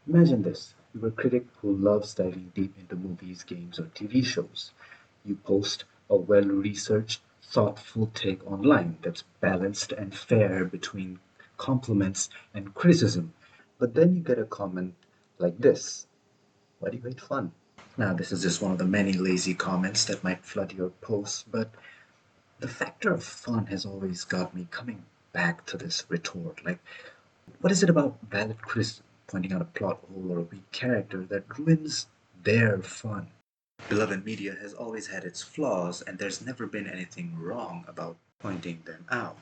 Imagine this: you're a critic who loves diving deep into movies, games, or TV shows. You post a well researched, thoughtful take online that's balanced and fair between compliments and criticism. But then you get a comment like this: why do you hate fun? Now, this is just one of the many lazy comments that might flood your posts, but the factor of fun has always got me coming back to this retort. Like, what is it about valid criticism pointing out a plot hole or a weak character that ruins their fun? Beloved media has always had its flaws, and there's never been anything wrong about pointing them out.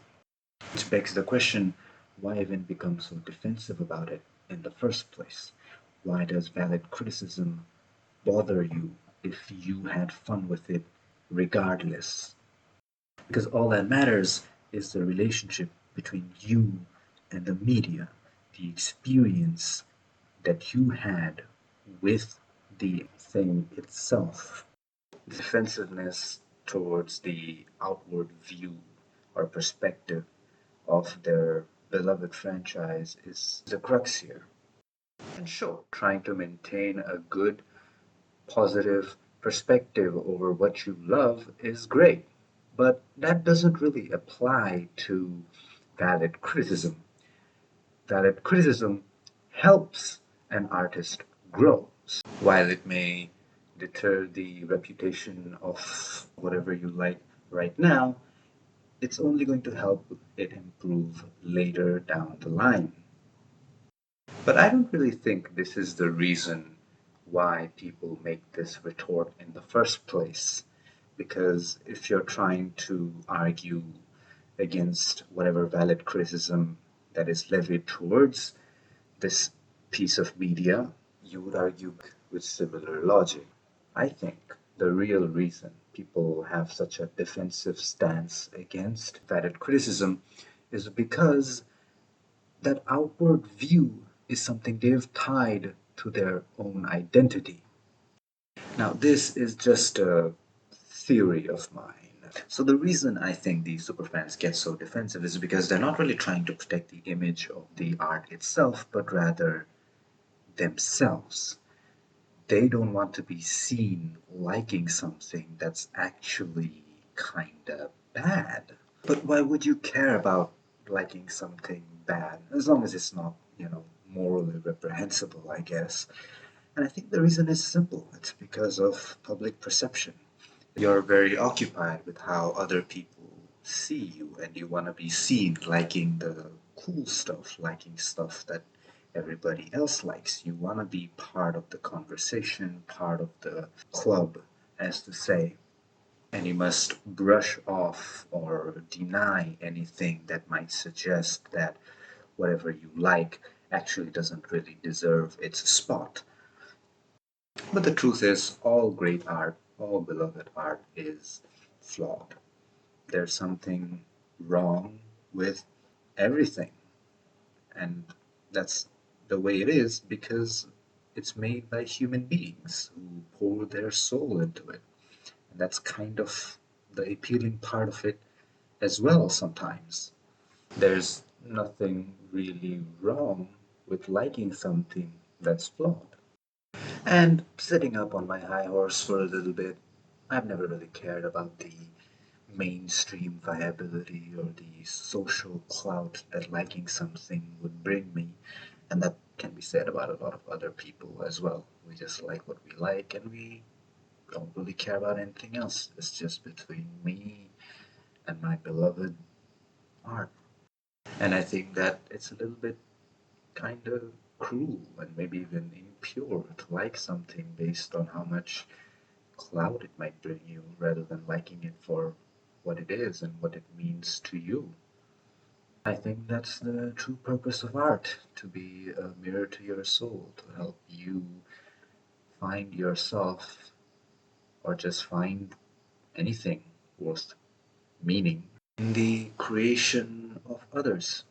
Which begs the question, why even become so defensive about it in the first place? Why does valid criticism bother you if you had fun with it regardless? Because all that matters is the relationship between you and the media, the experience that you had with the thing itself. Defensiveness towards the outward view or perspective of their beloved franchise is the crux here. And sure, trying to maintain a good, positive perspective over what you love is great, but that doesn't really apply to valid criticism. Valid criticism helps an artist grow. While it may deter the reputation of whatever you like right now, it's only going to help it improve later down the line. But I don't really think this is the reason why people make this retort in the first place. Because if you're trying to argue against whatever valid criticism that is levied towards this piece of media, you would argue with similar logic. I think the real reason people have such a defensive stance against valid criticism is because that outward view is something they've tied to their own identity. Now, this is just a theory of mine. So, the reason I think these superfans get so defensive is because they're not really trying to protect the image of the art itself, but rather themselves. They don't want to be seen liking something that's actually kinda bad. But why would you care about liking something bad as long as it's not, morally reprehensible, I guess? And I think the reason is simple. It's because of public perception. You're very occupied with how other people see you, and you want to be seen liking the cool stuff, liking stuff that everybody else likes. You want to be part of the conversation, part of the club, as to say, and you must brush off or deny anything that might suggest that whatever you like actually doesn't really deserve its spot. But the truth is, all great art, all beloved art is flawed. There's something wrong with everything. And that's the way it is because it's made by human beings who pour their soul into it. And that's kind of the appealing part of it as well sometimes. There's nothing really wrong with liking something that's flawed. And sitting up on my high horse for a little bit, I've never really cared about the mainstream viability or the social clout that liking something would bring me. And that can be said about a lot of other people as well. We just like what we like and we don't really care about anything else. It's just between me and my beloved art. And I think that it's a little bit kind of cruel and maybe even impure to like something based on how much clout it might bring you rather than liking it for what it is and what it means to you. I think that's the true purpose of art, to be a mirror to your soul, to help you find yourself or just find anything worth meaning in the creation of others.